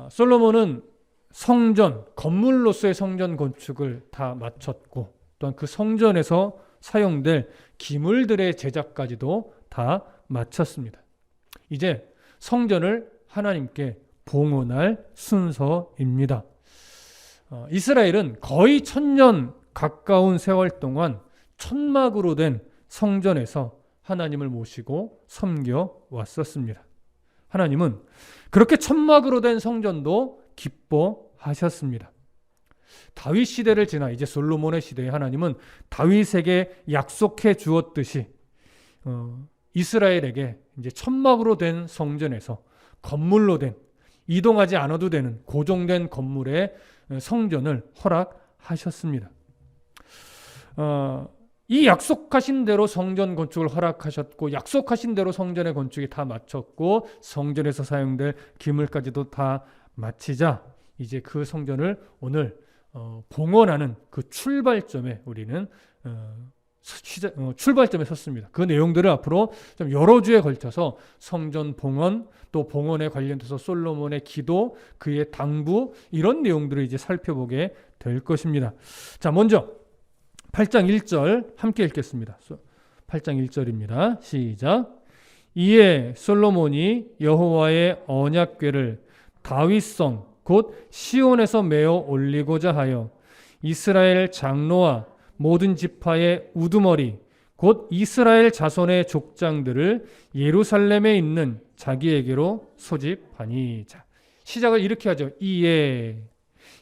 솔로몬은 성전, 건물로서의 성전 건축을 다 마쳤고 또한 그 성전에서 사용될 기물들의 제작까지도 다 마쳤습니다. 이제 성전을 하나님께 봉헌할 순서입니다. 이스라엘은 거의 1000년 가까운 세월 동안 천막으로 된 성전에서 하나님을 모시고 섬겨 왔었습니다. 하나님은 그렇게 천막으로 된 성전도 기뻐하셨습니다. 다윗 시대를 지나 이제 솔로몬의 시대에 하나님은 다윗에게 약속해 주었듯이 이스라엘에게 이제 천막으로 된 성전에서 건물로 된 이동하지 않아도 되는 고정된 건물의 성전을 허락하셨습니다. 이 약속하신 대로 성전 건축을 허락하셨고 약속하신 대로 성전의 건축이 다 마쳤고 성전에서 사용될 기물까지도 다 마치자 이제 그 성전을 오늘 봉헌하는 그 출발점에 우리는 출발점에 섰습니다. 그 내용들을 앞으로 좀 여러 주에 걸쳐서 성전 봉헌 또 봉헌에 관련돼서 솔로몬의 기도 그의 당부 이런 내용들을 이제 살펴보게 될 것입니다. 자, 먼저 8장 1절 함께 읽겠습니다. 8장 1절입니다. 시작. 이에 솔로몬이 여호와의 언약궤를 다윗성 곧 시온에서 메어 올리고자 하여 이스라엘 장로와 모든 지파의 우두머리 곧 이스라엘 자손의 족장들을 예루살렘에 있는 자기에게로 소집하니. 자, 시작을 이렇게 하죠. 이에.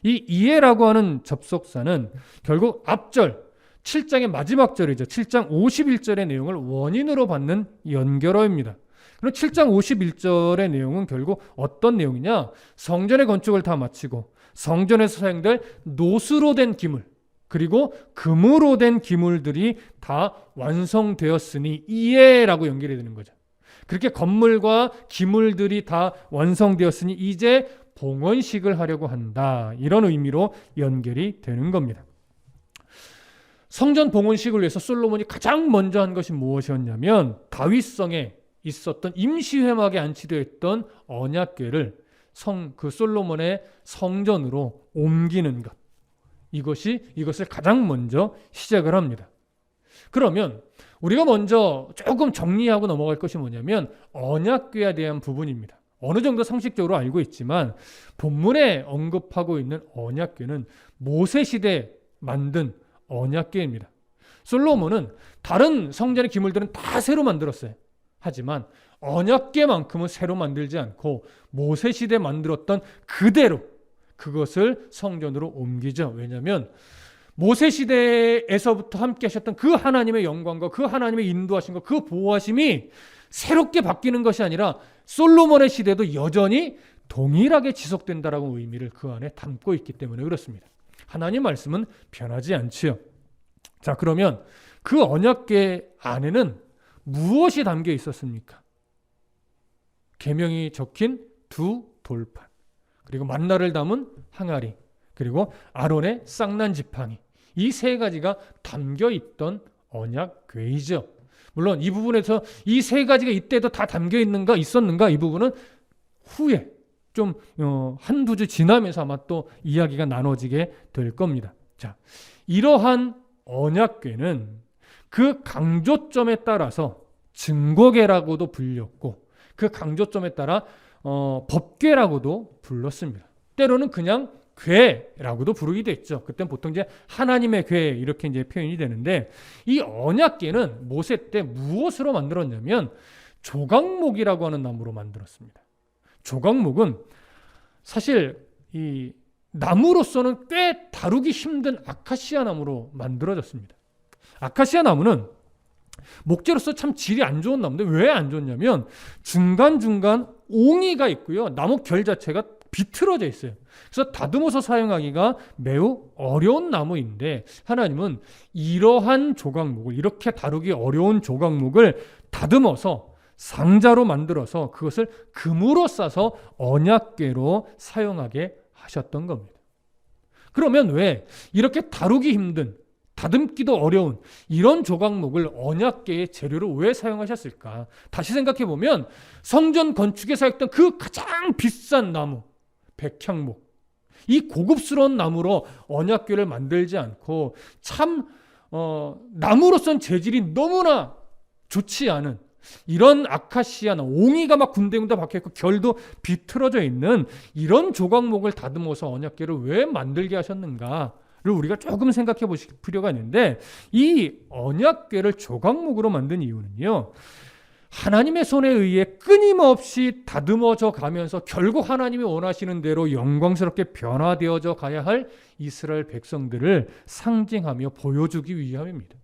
이 이에라고 하는 접속사는 결국 앞절 7장의 마지막 절이죠. 7장 51절의 내용을 원인으로 받는 연결어입니다. 그럼 7장 51절의 내용은 결국 어떤 내용이냐? 성전의 건축을 다 마치고 성전에서 사용될 노수로 된 기물 그리고 금으로 된 기물들이 다 완성되었으니 이에라고 연결이 되는 거죠. 그렇게 건물과 기물들이 다 완성되었으니 이제 봉헌식을 하려고 한다. 이런 의미로 연결이 되는 겁니다. 성전 봉헌식을 위해서 솔로몬이 가장 먼저 한 것이 무엇이었냐면 다윗성에 있었던 임시회막에 안치되어 있던 언약궤를 그 솔로몬의 성전으로 옮기는 것. 이것을 가장 먼저 시작을 합니다. 그러면 우리가 먼저 조금 정리하고 넘어갈 것이 뭐냐면 언약궤에 대한 부분입니다. 어느 정도 상식적으로 알고 있지만 본문에 언급하고 있는 언약궤는 모세 시대에 만든 언약궤입니다. 솔로몬은 다른 성전의 기물들은 다 새로 만들었어요. 하지만 언약궤만큼은 새로 만들지 않고 모세 시대에 만들었던 그대로 그것을 성전으로 옮기죠. 왜냐하면 모세 시대에서부터 함께 하셨던 그 하나님의 영광과 그 하나님의 인도하신 것, 그 보호하심이 새롭게 바뀌는 것이 아니라 솔로몬의 시대도 여전히 동일하게 지속된다라는 의미를 그 안에 담고 있기 때문에 그렇습니다. 하나님 말씀은 변하지 않지요. 자, 그러면 그 언약궤 안에는 무엇이 담겨 있었습니까? 계명이 적힌 2 돌판, 그리고 만나를 담은 항아리, 그리고 아론의 쌍난 지팡이, 이 3가지가 담겨 있던 언약궤이죠. 물론 이 부분에서 이 3가지가 이때도 다 담겨 있었는가 이 부분은 후에 좀 한두 주 지나면서 아마 또 이야기가 나눠지게 될 겁니다. 자, 이러한 언약궤는 그 강조점에 따라서 증거궤라고도 불렸고 그 강조점에 따라 법궤라고도 불렀습니다. 때로는 그냥 궤라고도 부르기도 했죠. 그때는 보통 이제 하나님의 궤 이렇게 이제 표현이 되는데 이 언약궤는 모세 때 무엇으로 만들었냐면 조각목이라고 하는 나무로 만들었습니다. 조각목은 사실 이 나무로서는 꽤 다루기 힘든 아카시아 나무로 만들어졌습니다. 아카시아 나무는 목재로서 참 질이 안 좋은 나무인데 왜 안 좋냐면 중간중간 옹이가 있고요. 나무 결 자체가 비틀어져 있어요. 그래서 다듬어서 사용하기가 매우 어려운 나무인데 하나님은 이러한 조각목을 이렇게 다루기 어려운 조각목을 다듬어서 상자로 만들어서 그것을 금으로 싸서 언약궤로 사용하게 하셨던 겁니다. 그러면 왜 이렇게 다루기 힘든 다듬기도 어려운 이런 조각목을 언약궤의 재료로 왜 사용하셨을까? 다시 생각해 보면 성전 건축에 사용했던 그 가장 비싼 나무 백향목, 이 고급스러운 나무로 언약궤를 만들지 않고 참 나무로선 재질이 너무나 좋지 않은 이런 아카시아나 옹이가 막 군데군데 박혀있고 결도 비틀어져 있는 이런 조각목을 다듬어서 언약궤를 왜 만들게 하셨는가를 우리가 조금 생각해 보실 필요가 있는데, 이 언약궤를 조각목으로 만든 이유는요, 하나님의 손에 의해 끊임없이 다듬어져 가면서 결국 하나님이 원하시는 대로 영광스럽게 변화되어져 가야 할 이스라엘 백성들을 상징하며 보여주기 위함입니다.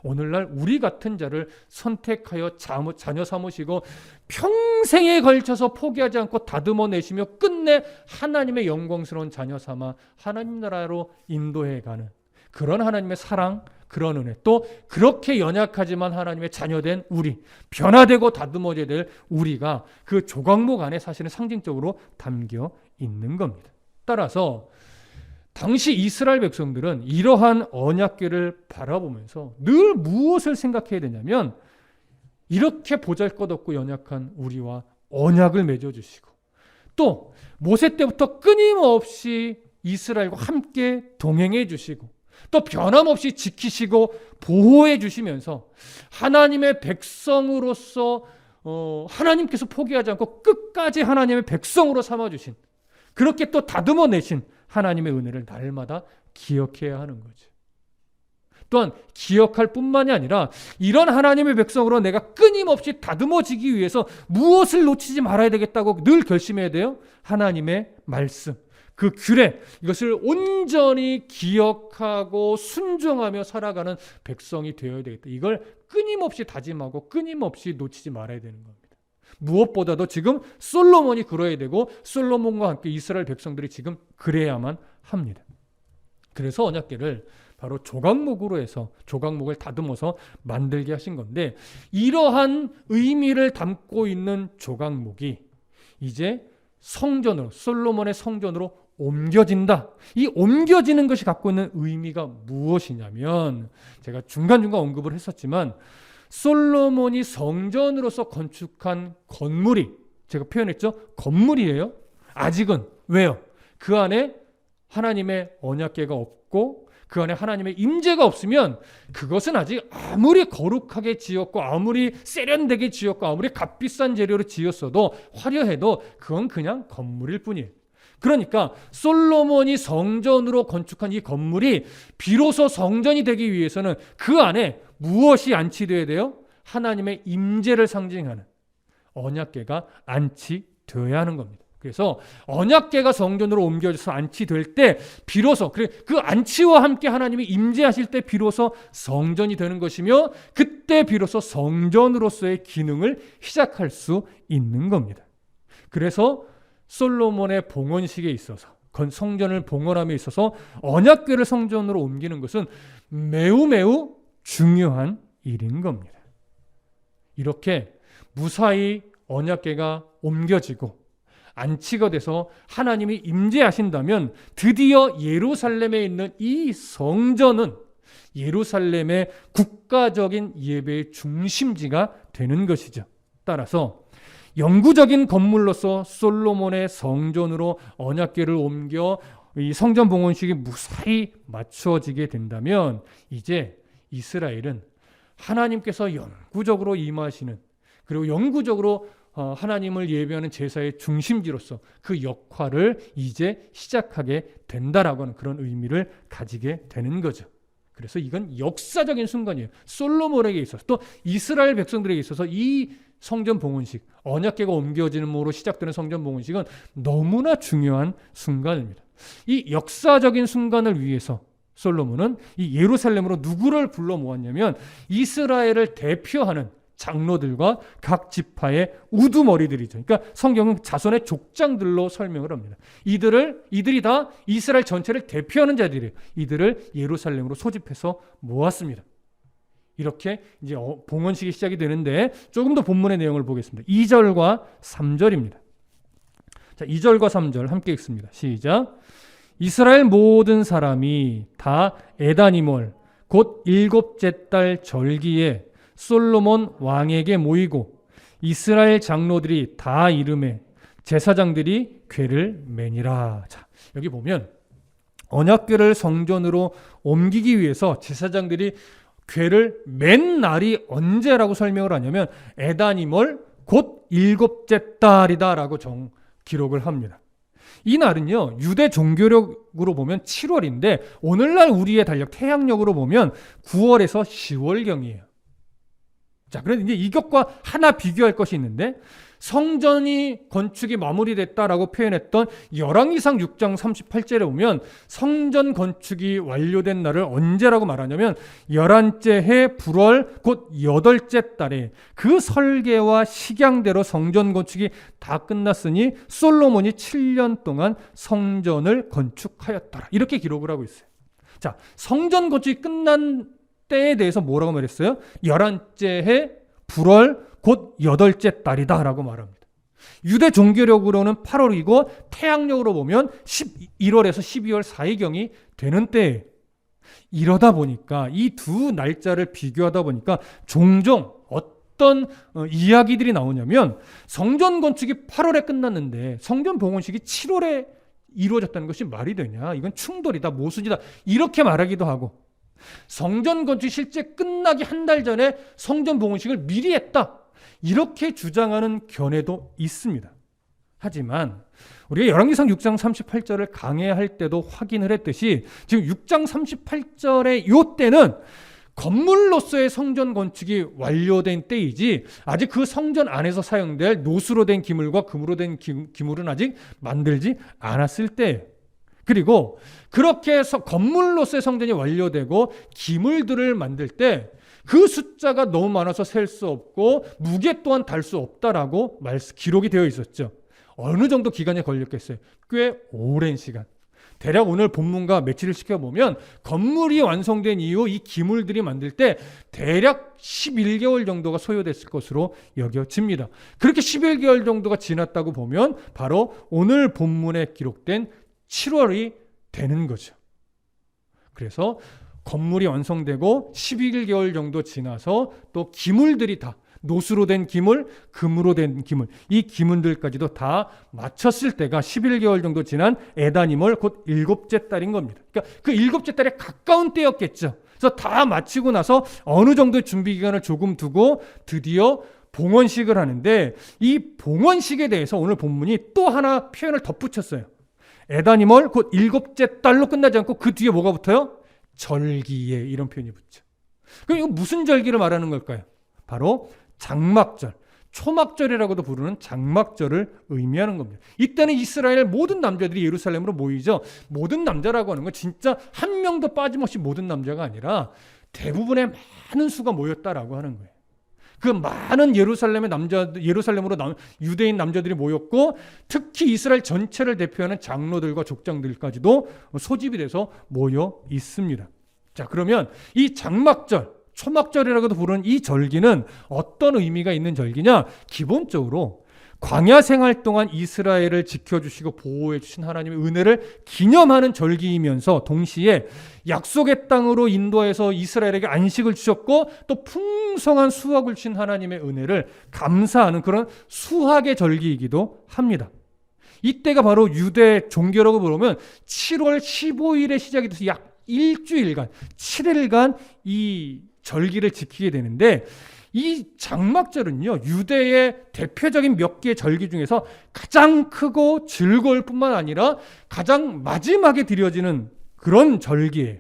오늘날 우리 같은 자를 선택하여 자녀 삼으시고 평생에 걸쳐서 포기하지 않고 다듬어내시며 끝내 하나님의 영광스러운 자녀 삼아 하나님 나라로 인도해가는 그런 하나님의 사랑, 그런 은혜, 또 그렇게 연약하지만 하나님의 자녀된 우리, 변화되고 다듬어져야 될 우리가 그 조각목 안에 사실은 상징적으로 담겨 있는 겁니다. 따라서 당시 이스라엘 백성들은 이러한 언약궤를 바라보면서 늘 무엇을 생각해야 되냐면, 이렇게 보잘것없고 연약한 우리와 언약을 맺어주시고 또 모세 때부터 끊임없이 이스라엘과 함께 동행해 주시고 또 변함없이 지키시고 보호해 주시면서 하나님의 백성으로서 하나님께서 포기하지 않고 끝까지 하나님의 백성으로 삼아주신, 그렇게 또 다듬어내신 하나님의 은혜를 날마다 기억해야 하는 거죠. 또한 기억할 뿐만이 아니라 이런 하나님의 백성으로 내가 끊임없이 다듬어지기 위해서 무엇을 놓치지 말아야 되겠다고 늘 결심해야 돼요? 하나님의 말씀, 그 규례, 이것을 온전히 기억하고 순종하며 살아가는 백성이 되어야 되겠다. 이걸 끊임없이 다짐하고 끊임없이 놓치지 말아야 되는 겁니다. 무엇보다도 지금 솔로몬이 그러해야 되고 솔로몬과 함께 이스라엘 백성들이 지금 그래야만 합니다. 그래서 언약궤를 바로 조각목으로 해서 조각목을 다듬어서 만들게 하신 건데, 이러한 의미를 담고 있는 조각목이 이제 성전으로, 솔로몬의 성전으로 옮겨진다. 이 옮겨지는 것이 갖고 있는 의미가 무엇이냐면, 제가 중간중간 언급을 했었지만 솔로몬이 성전으로서 건축한 건물이, 제가 표현했죠? 건물이에요. 아직은. 왜요? 그 안에 하나님의 언약궤가 없고 그 안에 하나님의 임재가 없으면 그것은 아직 아무리 거룩하게 지었고 아무리 세련되게 지었고 아무리 값비싼 재료로 지었어도 화려해도 그건 그냥 건물일 뿐이에요. 그러니까 솔로몬이 성전으로 건축한 이 건물이 비로소 성전이 되기 위해서는 그 안에 무엇이 안치되어야 돼요? 하나님의 임재를 상징하는 언약궤가 안치되어야 하는 겁니다. 그래서 언약궤가 성전으로 옮겨져서 안치될 때 비로소 그 안치와 함께 하나님이 임재하실 때 비로소 성전이 되는 것이며, 그때 비로소 성전으로서의 기능을 시작할 수 있는 겁니다. 그래서 솔로몬의 봉헌식에 있어서, 성전을 봉헌함에 있어서 언약궤를 성전으로 옮기는 것은 매우 매우 중요한 일인 겁니다. 이렇게 무사히 언약궤가 옮겨지고 안치가 돼서 하나님이 임재하신다면 드디어 예루살렘에 있는 이 성전은 예루살렘의 국가적인 예배의 중심지가 되는 것이죠. 따라서 영구적인 건물로서 솔로몬의 성전으로 언약궤를 옮겨 이 성전 봉헌식이 무사히 맞춰지게 된다면 이제 이스라엘은 하나님께서 영구적으로 임하시는, 그리고 영구적으로 하나님을 예배하는 제사의 중심지로서 그 역할을 이제 시작하게 된다라고 하는 그런 의미를 가지게 되는 거죠. 그래서 이건 역사적인 순간이에요. 솔로몬에게 있어서, 또 이스라엘 백성들에게 있어서 이 성전 봉헌식, 언약궤가 옮겨짐으로 시작되는 성전 봉헌식은 너무나 중요한 순간입니다. 이 역사적인 순간을 위해서 솔로몬은 이 예루살렘으로 누구를 불러 모았냐면 이스라엘을 대표하는 장로들과 각 지파의 우두머리들이죠. 그러니까 성경은 자손의 족장들로 설명을 합니다. 이들이 다 이스라엘 전체를 대표하는 자들이에요. 이들을 예루살렘으로 소집해서 모았습니다. 이렇게 이제 봉헌식이 시작이 되는데 조금 더 본문의 내용을 보겠습니다. 2절과 3절입니다. 자, 2절과 3절 함께 읽습니다. 시작. 이스라엘 모든 사람이 다 에다니몰 곧 일곱째 달 절기에 솔로몬 왕에게 모이고 이스라엘 장로들이 다 이르매 제사장들이 궤를 매니라. 자, 여기 보면 언약궤를 성전으로 옮기기 위해서 제사장들이 궤를 맨 날이 언제라고 설명을 하냐면 에다니멀 곧 7째 달이다라고 기록을 합니다. 이 날은요, 유대 종교력으로 보면 7월인데 오늘날 우리의 달력 태양력으로 보면 9월에서 10월경이에요. 자, 그런데 이제 이것과 하나 비교할 것이 있는데 성전이 건축이 마무리됐다라고 표현했던 열왕기상 6장 38절에 보면 성전 건축이 완료된 날을 언제라고 말하냐면 11째 해 불월 곧 8째 달에 그 설계와 식양대로 성전 건축이 다 끝났으니 솔로몬이 7년 동안 성전을 건축하였더라. 이렇게 기록을 하고 있어요. 자, 성전 건축이 끝난 때에 대해서 뭐라고 말했어요? 11째 해 불월 곧 8째 달이다 라고 말합니다. 유대 종교력으로는 8월이고 태양력으로 보면 11월에서 12월 사이경이 되는 때에 이러다 보니까 이 두 날짜를 비교하다 보니까 종종 어떤 이야기들이 나오냐면 성전 건축이 8월에 끝났는데 성전 봉헌식이 7월에 이루어졌다는 것이 말이 되냐? 이건 충돌이다, 모순이다 이렇게 말하기도 하고 성전 건축이 실제 끝나기 한 달 전에 성전 봉헌식을 미리 했다 이렇게 주장하는 견해도 있습니다. 하지만 우리가 열왕기상 6장 38절을 강해할 때도 확인을 했듯이 지금 6장 38절의 요 때는 건물로서의 성전 건축이 완료된 때이지 아직 그 성전 안에서 사용될 노수로 된 기물과 금으로 된 기물은 아직 만들지 않았을 때, 그리고 그렇게 해서 건물로서의 성전이 완료되고 기물들을 만들 때 그 숫자가 너무 많아서 셀 수 없고 무게 또한 달 수 없다라고 기록이 되어 있었죠. 어느 정도 기간이 걸렸겠어요? 꽤 오랜 시간. 대략 오늘 본문과 매치를 시켜보면 건물이 완성된 이후 이 기물들이 만들 때 대략 11개월 정도가 소요됐을 것으로 여겨집니다. 그렇게 11개월 정도가 지났다고 보면 바로 오늘 본문에 기록된 7월이 되는 거죠. 그래서 건물이 완성되고 11개월 정도 지나서 또 기물들이 다 노수로 된 기물, 금으로 된 기물, 이 기물들까지도 다 마쳤을 때가 11개월 정도 지난 에다니멀 곧 7째 달인 겁니다. 그러니까 그 7째 달에 가까운 때였겠죠. 그래서 다 마치고 나서 어느 정도의 준비 기간을 조금 두고 드디어 봉헌식을 하는데 이 봉헌식에 대해서 오늘 본문이 또 하나 표현을 덧붙였어요. 에다니멀 곧 7째 달로 끝나지 않고 그 뒤에 뭐가 붙어요? 절기에 이런 표현이 붙죠. 그럼 이거 무슨 절기를 말하는 걸까요? 바로 장막절, 초막절이라고도 부르는 장막절을 의미하는 겁니다. 이때는 이스라엘 모든 남자들이 예루살렘으로 모이죠. 모든 남자라고 하는 건 진짜 한 명도 빠짐없이 모든 남자가 아니라 대부분의 많은 수가 모였다라고 하는 거예요. 그 많은 예루살렘으로 유대인 남자들이 모였고 특히 이스라엘 전체를 대표하는 장로들과 족장들까지도 소집이 돼서 모여 있습니다. 자, 그러면 이 장막절, 초막절이라고도 부르는 이 절기는 어떤 의미가 있는 절기냐? 기본적으로 광야 생활 동안 이스라엘을 지켜주시고 보호해 주신 하나님의 은혜를 기념하는 절기이면서 동시에 약속의 땅으로 인도해서 이스라엘에게 안식을 주셨고 또 풍성한 수확을 주신 하나님의 은혜를 감사하는 그런 수확의 절기이기도 합니다. 이때가 바로 유대 종교라고 부르면 7월 15일에 시작이 돼서 약 일주일간, 7일간 이 절기를 지키게 되는데 이 장막절은요, 유대의 대표적인 몇 개의 절기 중에서 가장 크고 즐거울 뿐만 아니라 가장 마지막에 드려지는 그런 절기예요.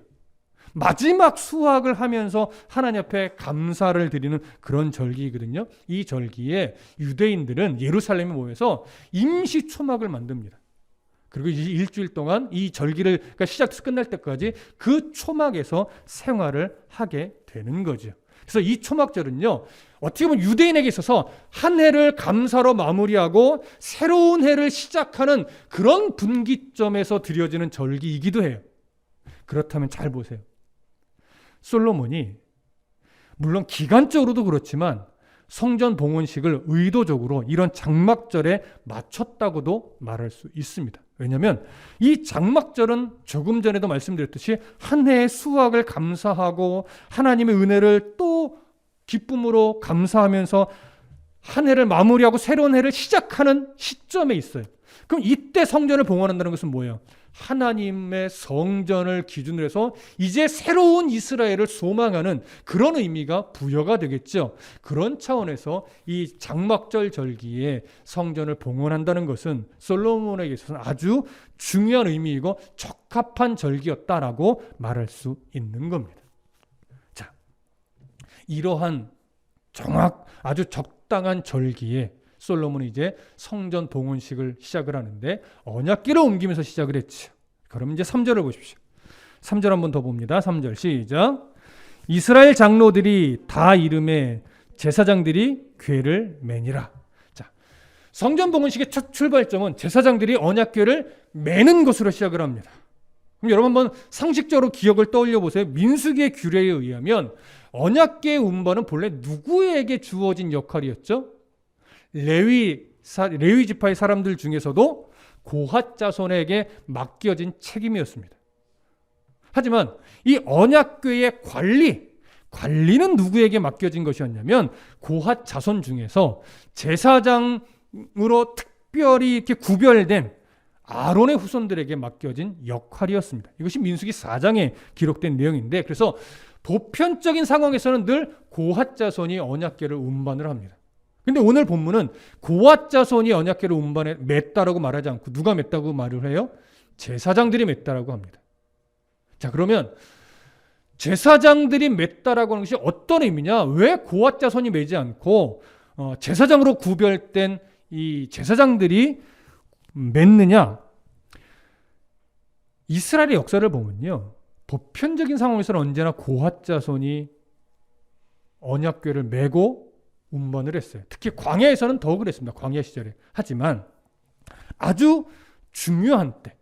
마지막 수확을 하면서 하나님 앞에 감사를 드리는 그런 절기이거든요. 이 절기에 유대인들은 예루살렘에 모여서 임시 초막을 만듭니다. 그리고 이 일주일 동안 이 절기를 그러니까 시작해서 끝날 때까지 그 초막에서 생활을 하게 되는 거죠. 그래서 이 초막절은요, 어떻게 보면 유대인에게 있어서 한 해를 감사로 마무리하고 새로운 해를 시작하는 그런 분기점에서 드려지는 절기이기도 해요. 그렇다면 잘 보세요. 솔로몬이 물론 기간적으로도 그렇지만 성전 봉헌식을 의도적으로 이런 장막절에 맞췄다고도 말할 수 있습니다. 왜냐하면 이 장막절은 조금 전에도 말씀드렸듯이 한 해의 수확을 감사하고 하나님의 은혜를 또 기쁨으로 감사하면서 한 해를 마무리하고 새로운 해를 시작하는 시점에 있어요. 그럼 이때 성전을 봉헌한다는 것은 뭐예요? 하나님의 성전을 기준으로 해서 이제 새로운 이스라엘을 소망하는 그런 의미가 부여가 되겠죠. 그런 차원에서 이 장막절 절기에 성전을 봉헌한다는 것은 솔로몬에게 있어서는 아주 중요한 의미이고 적합한 절기였다라고 말할 수 있는 겁니다. 자, 이러한 아주 적당한 절기에 솔로몬이 이제 성전 봉헌식을 시작을 하는데 언약궤를 옮기면서 시작을 했죠. 그럼 이제 3절을 보십시오. 3절 한번 더 봅니다. 3절 시작. 이스라엘 장로들이 다 이름에 제사장들이 궤를 매니라. 자, 성전 봉헌식의 첫 출발점은 제사장들이 언약궤를 매는 것으로 시작을 합니다. 그럼 여러분 한번 상식적으로 기억을 떠올려 보세요. 민수기의 규례에 의하면 언약궤의 운반은 본래 누구에게 주어진 역할이었죠? 레위 지파의 사람들 중에서도 고핫 자손에게 맡겨진 책임이었습니다. 하지만 이 언약궤의 관리는 누구에게 맡겨진 것이었냐면 고핫 자손 중에서 제사장으로 특별히 이렇게 구별된 아론의 후손들에게 맡겨진 역할이었습니다. 이것이 민수기 4장에 기록된 내용인데, 그래서 보편적인 상황에서는 늘 고핫 자손이 언약궤를 운반을 합니다. 근데 오늘 본문은 고핫 자손이 언약궤를 운반에 맸다라고 말하지 않고 누가 맸다고 말을 해요? 제사장들이 맸다라고 합니다. 자, 그러면 제사장들이 맸다라고 하는 것이 어떤 의미냐? 왜 고핫 자손이 매지 않고 제사장으로 구별된 이 제사장들이 맸느냐? 이스라엘의 역사를 보면요, 보편적인 상황에서는 언제나 고핫 자손이 언약궤를 메고 운반을 했어요. 특히 광야에서는 더 그랬습니다. 광야 시절에. 하지만 아주 중요한 때,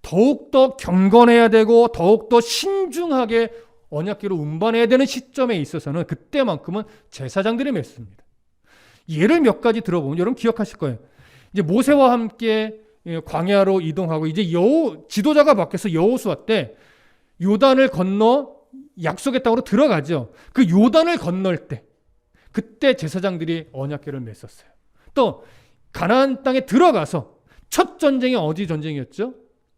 더욱더 경건해야 되고 더욱더 신중하게 언약궤를 운반해야 되는 시점에 있어서는 그때만큼은 제사장들이 맸습니다. 예를 몇 가지 들어보면 여러분 기억하실 거예요. 이제 모세와 함께 광야로 이동하고 이제 지도자가 바뀌어서 여호수아 때 요단을 건너 약속의 땅으로 들어가죠. 그 요단을 건널 때 그때 제사장들이 언약궤를 맸었어요. 또 가나안 땅에 들어가서 첫 전쟁이 어디 전쟁이었죠?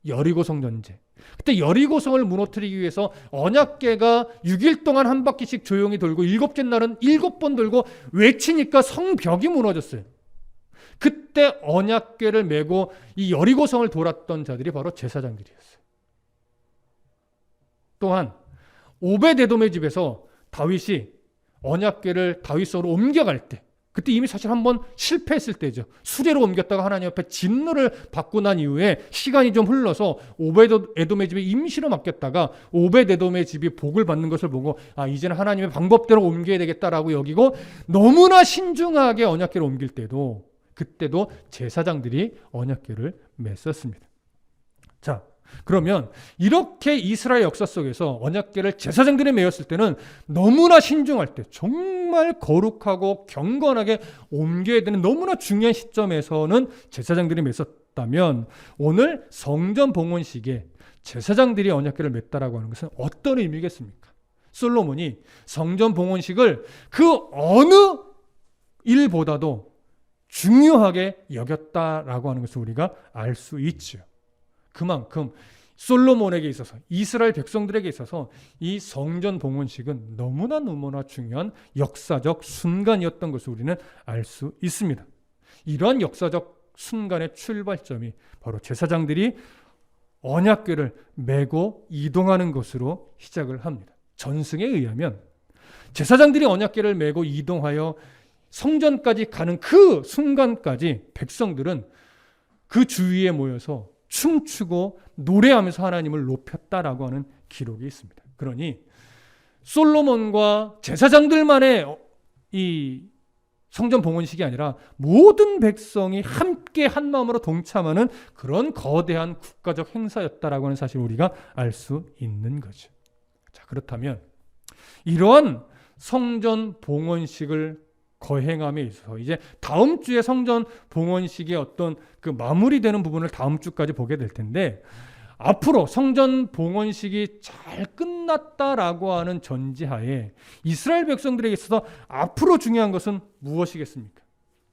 여리고성 전쟁. 그때 여리고성을 무너뜨리기 위해서 언약궤가 6일 동안 한 바퀴씩 조용히 돌고 7째 날은 7번 돌고 외치니까 성벽이 무너졌어요. 그때 언약궤를 메고 이 여리고성을 돌았던 자들이 바로 제사장들이었어요. 또한 오베데돔의 집에서 다윗이 언약궤를 다윗성으로 옮겨갈 때, 그때 이미 사실 한번 실패했을 때죠. 수레로 옮겼다가 하나님 앞에 진노를 받고 난 이후에 시간이 좀 흘러서 오베데돔의 집에 임시로 맡겼다가 오베데돔의 집이 복을 받는 것을 보고 이제는 하나님의 방법대로 옮겨야 되겠다라고 여기고 너무나 신중하게 언약궤를 옮길 때도 그때도 제사장들이 언약궤를 맸었습니다. 자, 그러면 이렇게 이스라엘 역사 속에서 언약궤를 제사장들이 메었을 때는 너무나 신중할 때, 정말 거룩하고 경건하게 옮겨야 되는 너무나 중요한 시점에서는 제사장들이 맸었다면, 오늘 성전 봉헌식에 제사장들이 언약궤를 맸다라고 하는 것은 어떤 의미겠습니까? 솔로몬이 성전 봉헌식을 그 어느 일보다도 중요하게 여겼다라고 하는 것을 우리가 알 수 있죠. 그만큼 솔로몬에게 있어서, 이스라엘 백성들에게 있어서 이 성전 봉헌식은 너무나 중요한 역사적 순간이었던 것을 우리는 알 수 있습니다. 이러한 역사적 순간의 출발점이 바로 제사장들이 언약궤를 메고 이동하는 것으로 시작을 합니다. 전승에 의하면 제사장들이 언약궤를 메고 이동하여 성전까지 가는 그 순간까지 백성들은 그 주위에 모여서 춤추고 노래하면서 하나님을 높였다라고 하는 기록이 있습니다. 그러니 솔로몬과 제사장들만의 이 성전 봉헌식이 아니라 모든 백성이 함께 한 마음으로 동참하는 그런 거대한 국가적 행사였다라고 하는 사실을 우리가 알 수 있는 거죠. 자, 그렇다면 이러한 성전 봉헌식을 거행함에 있어서 이제 다음 주에 성전 봉헌식의 어떤 그 마무리되는 부분을 다음 주까지 보게 될 텐데, 앞으로 성전 봉헌식이 잘 끝났다라고 하는 전제하에 이스라엘 백성들에게 있어서 앞으로 중요한 것은 무엇이겠습니까?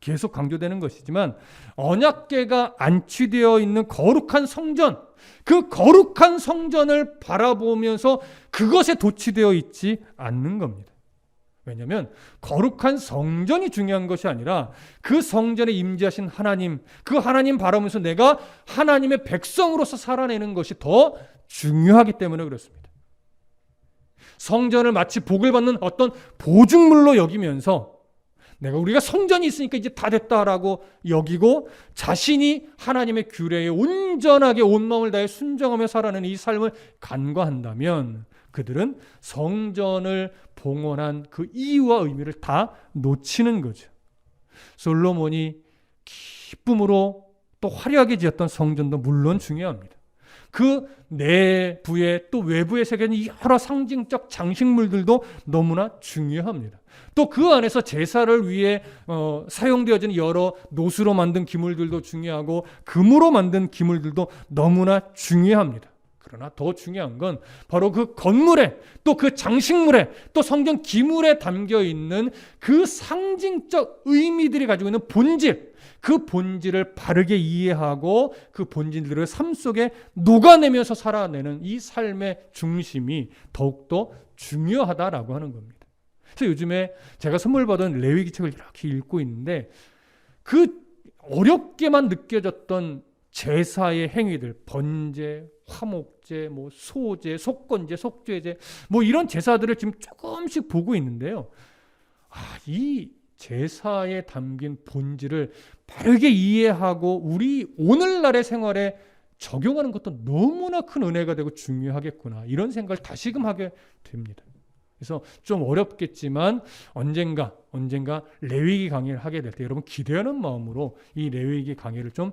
계속 강조되는 것이지만 언약궤가 안치되어 있는 거룩한 성전, 그 거룩한 성전을 바라보면서 그것에 도취되어 있지 않는 겁니다. 왜냐하면 거룩한 성전이 중요한 것이 아니라 그 성전에 임재하신 하나님, 그 하나님 바라보면서 내가 하나님의 백성으로서 살아내는 것이 더 중요하기 때문에 그렇습니다. 성전을 마치 복을 받는 어떤 보증물로 여기면서 우리가 성전이 있으니까 이제 다 됐다라고 여기고 자신이 하나님의 규례에 온전하게 온 마음을 다해 순종하며 살아내는 이 삶을 간과한다면 그들은 성전을 봉헌한 그 이유와 의미를 다 놓치는 거죠. 솔로몬이 기쁨으로 또 화려하게 지었던 성전도 물론 중요합니다. 그 내부에 또 외부에 새겨진 여러 상징적 장식물들도 너무나 중요합니다. 또 그 안에서 제사를 위해 사용되어지는 여러 노수로 만든 기물들도 중요하고 금으로 만든 기물들도 너무나 중요합니다. 그러나 더 중요한 건 바로 그 건물에 또 그 장식물에 또 성전 기물에 담겨 있는 그 상징적 의미들이 가지고 있는 본질, 그 본질을 바르게 이해하고 그 본질들을 삶 속에 녹아내면서 살아내는 이 삶의 중심이 더욱더 중요하다라고 하는 겁니다. 그래서 요즘에 제가 선물 받은 레위기 책을 이렇게 읽고 있는데 그 어렵게만 느껴졌던 제사의 행위들, 번제, 화목제, 소제, 속건제, 속죄제, 이런 제사들을 지금 조금씩 보고 있는데요. 이 제사에 담긴 본질을 바르게 이해하고 우리 오늘날의 생활에 적용하는 것도 너무나 큰 은혜가 되고 중요하겠구나, 이런 생각을 다시금 하게 됩니다. 그래서 좀 어렵겠지만 언젠가 레위기 강의를 하게 될 때 여러분 기대하는 마음으로 이 레위기 강의를 좀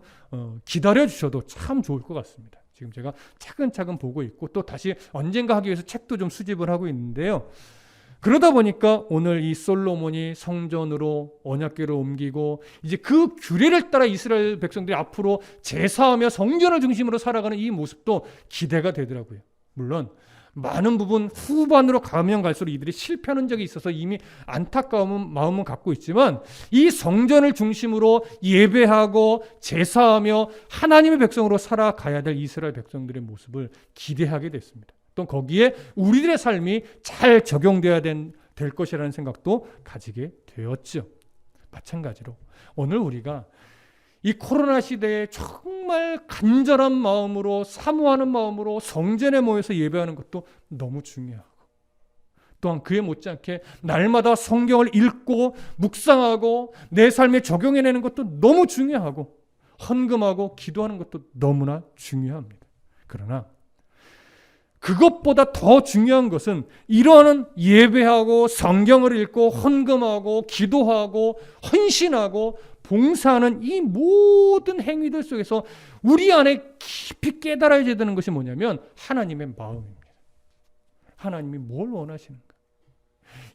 기다려 주셔도 참 좋을 것 같습니다. 지금 제가 차근차근 보고 있고 또 다시 언젠가 하기 위해서 책도 좀 수집을 하고 있는데요. 그러다 보니까 오늘 이 솔로몬이 성전으로 언약궤를 옮기고 이제 그 규례를 따라 이스라엘 백성들이 앞으로 제사하며 성전을 중심으로 살아가는 이 모습도 기대가 되더라고요. 물론 많은 부분 후반으로 가면 갈수록 이들이 실패하는 적이 있어서 이미 안타까운 마음은 갖고 있지만 이 성전을 중심으로 예배하고 제사하며 하나님의 백성으로 살아가야 될 이스라엘 백성들의 모습을 기대하게 됐습니다. 또 거기에 우리들의 삶이 잘 적용돼야 될 것이라는 생각도 가지게 되었죠. 마찬가지로 오늘 우리가 이 코로나 시대에 정말 간절한 마음으로 사모하는 마음으로 성전에 모여서 예배하는 것도 너무 중요하고 또한 그에 못지않게 날마다 성경을 읽고 묵상하고 내 삶에 적용해내는 것도 너무 중요하고 헌금하고 기도하는 것도 너무나 중요합니다. 그러나 그것보다 더 중요한 것은 이러한 예배하고 성경을 읽고 헌금하고 기도하고 헌신하고 봉사하는 이 모든 행위들 속에서 우리 안에 깊이 깨달아야 되는 것이 뭐냐면 하나님의 마음입니다. 하나님이 뭘 원하시는가?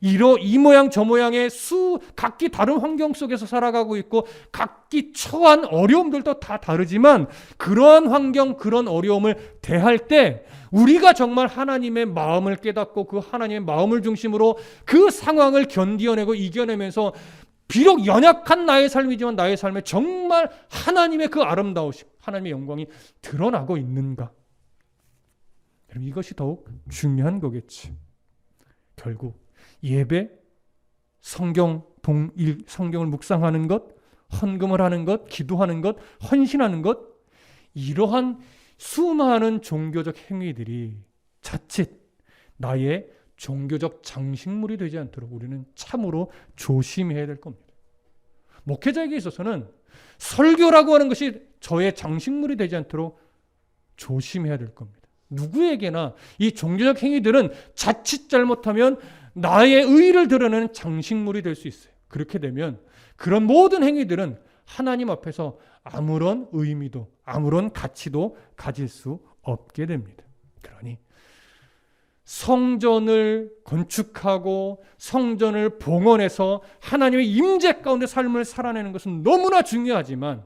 이 모양 저 모양의 각기 다른 환경 속에서 살아가고 있고 각기 처한 어려움들도 다 다르지만 그러한 환경, 그런 어려움을 대할 때 우리가 정말 하나님의 마음을 깨닫고 그 하나님의 마음을 중심으로 그 상황을 견디어내고 이겨내면서 비록 연약한 나의 삶이지만 나의 삶에 정말 하나님의 그 아름다우심, 하나님의 영광이 드러나고 있는가? 여러분, 이것이 더욱 중요한 거겠지. 결국 예배, 성경을 묵상하는 것, 헌금을 하는 것, 기도하는 것, 헌신하는 것, 이러한 수많은 종교적 행위들이 자칫 나의 종교적 장식물이 되지 않도록 우리는 참으로 조심해야 될 겁니다. 목회자에게 있어서는 설교라고 하는 것이 저의 장식물이 되지 않도록 조심해야 될 겁니다. 누구에게나 이 종교적 행위들은 자칫 잘못하면 나의 의의를 드러내는 장식물이 될 수 있어요. 그렇게 되면 그런 모든 행위들은 하나님 앞에서 아무런 의미도 아무런 가치도 가질 수 없게 됩니다. 그러니 성전을 건축하고 성전을 봉헌해서 하나님의 임재 가운데 삶을 살아내는 것은 너무나 중요하지만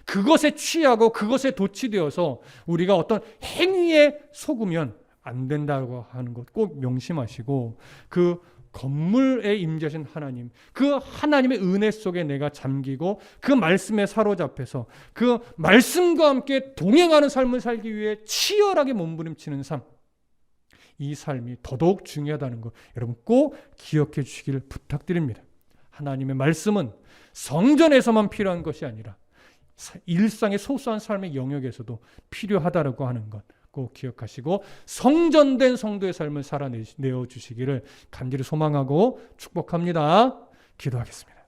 그것에 취하고 그것에 도취되어서 우리가 어떤 행위에 속으면 안 된다고 하는 것 꼭 명심하시고 그 건물에 임재하신 하나님, 그 하나님의 은혜 속에 내가 잠기고 그 말씀에 사로잡혀서 그 말씀과 함께 동행하는 삶을 살기 위해 치열하게 몸부림치는 삶, 이 삶이 더더욱 중요하다는 것 여러분 꼭 기억해 주시길 부탁드립니다. 하나님의 말씀은 성전에서만 필요한 것이 아니라 일상의 소소한 삶의 영역에서도 필요하다고 하는 것 꼭 기억하시고 성전된 성도의 삶을 살아내어 주시기를 간절히 소망하고 축복합니다. 기도하겠습니다.